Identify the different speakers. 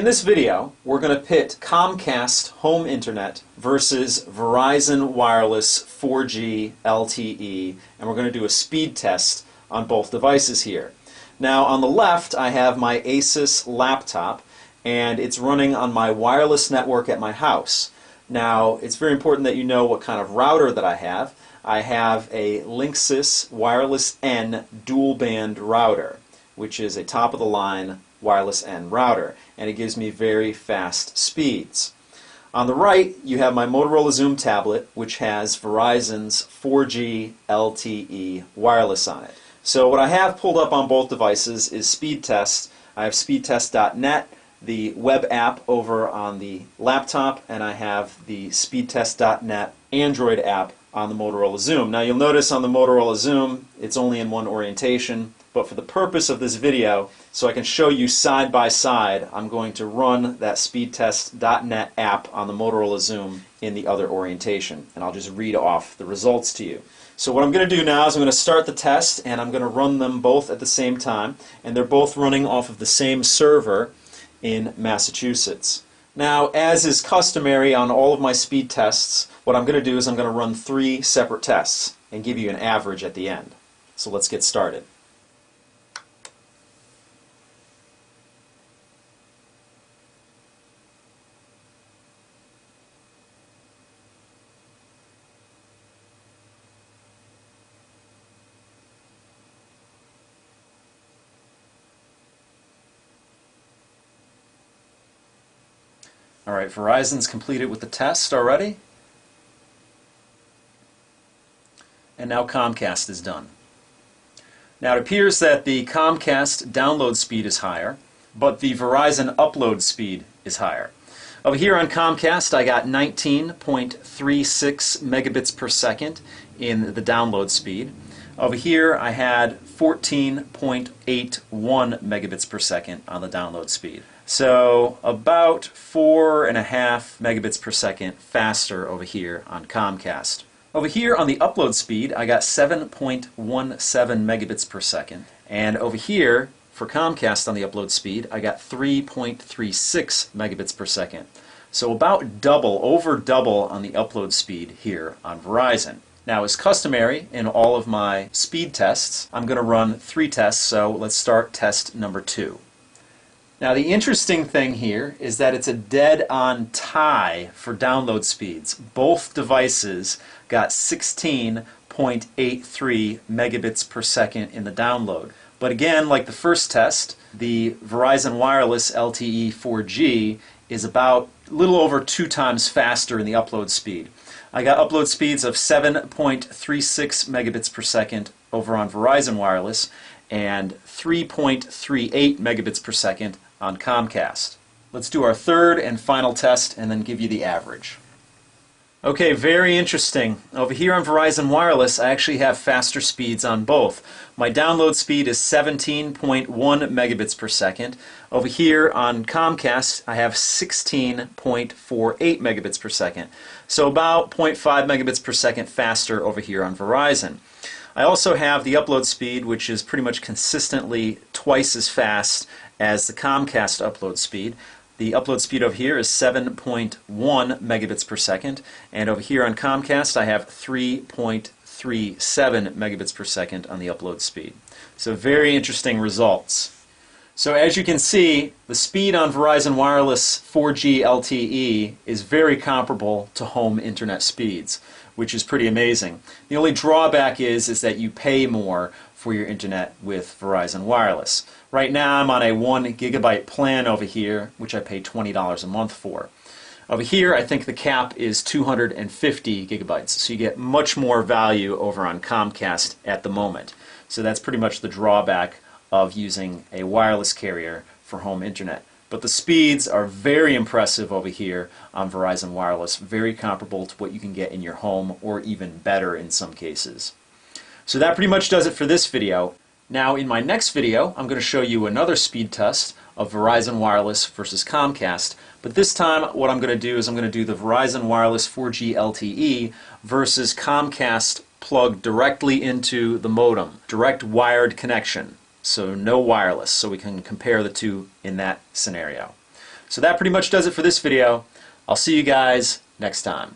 Speaker 1: In this video, we're going to pit Comcast home internet versus Verizon wireless 4G LTE, and we're going to do a speed test on both devices here. Now on the left I have my Asus laptop, and it's running on my wireless network at my house. Now it's very important that you know what kind of router that I have. I have a Linksys Wireless N dual band router, which is a top-of-the-line wireless N router, and it gives me very fast speeds. On the right you have my Motorola Xoom tablet, which has Verizon's 4G LTE wireless on it. So what I have pulled up on both devices is speed test. I have speedtest.net, the web app over on the laptop, and I have the speedtest.net Android app on the Motorola Xoom. Now you'll notice on the Motorola Xoom it's only in one orientation, but for the purpose of this video, so I can show you side by side, I'm going to run that speedtest.net app on the Motorola Xoom in the other orientation, and I'll just read off the results to you. So what I'm going to do now is I'm going to start the test, and I'm going to run them both at the same time, and they're both running off of the same server in Massachusetts. Now, as is customary on all of my speed tests, what I'm going to do is I'm going to run 3 separate tests and give you an average at the end. So let's get started. Alright, Verizon's completed with the test already. And now Comcast is done. Now it appears that the Comcast download speed is higher, but the Verizon upload speed is higher. Over here on Comcast I got 19.36 megabits per second in the download speed. Over here I had 14.81 megabits per second on the download speed. So about 4.5 megabits per second faster over here on Comcast. Over here on the upload speed I got 7.17 megabits per second, and over here for Comcast on the upload speed I got 3.36 megabits per second. So about double, over double on the upload speed here on Verizon. Now, as customary in all of my speed tests, I'm going to run 3 tests, so let's start test number 2. Now the interesting thing here is that it's a dead-on tie for download speeds. Both devices got 16.83 megabits per second in the download. But again, like the first test, the Verizon Wireless LTE 4G is about a little over 2 times faster in the upload speed. I got upload speeds of 7.36 megabits per second over on Verizon Wireless and 3.38 megabits per second on Comcast. Let's do our third and final test and then give you the average. Okay, very interesting. Over here on Verizon Wireless I actually have faster speeds on both. My download speed is 17.1 megabits per second. Over here on Comcast I have 16.48 megabits per second. So about 0.5 megabits per second faster over here on Verizon. I also have the upload speed, which is pretty much consistently twice as fast as the Comcast upload speed. The upload speed over here is 7.1 megabits per second, and over here on Comcast I have 3.37 megabits per second on the upload speed. So very interesting results. So as you can see, the speed on Verizon Wireless 4G LTE is very comparable to home internet speeds, which is pretty amazing. The only drawback is that you pay more for your internet with Verizon Wireless. Right now I'm on a 1 gigabyte plan over here, which I pay $20 a month for. Over here I think the cap is 250 gigabytes, so you get much more value over on Comcast at the moment. So that's pretty much the drawback of using a wireless carrier for home internet. But the speeds are very impressive over here on Verizon Wireless, very comparable to what you can get in your home, or even better in some cases. So that pretty much does it for this video. Now in my next video I'm going to show you another speed test of Verizon Wireless versus Comcast, but this time what I'm going to do is I'm going to do the Verizon Wireless 4G LTE versus Comcast plugged directly into the modem, direct wired connection. So no wireless, so we can compare the two in that scenario. So that pretty much does it for this video. I'll see you guys next time.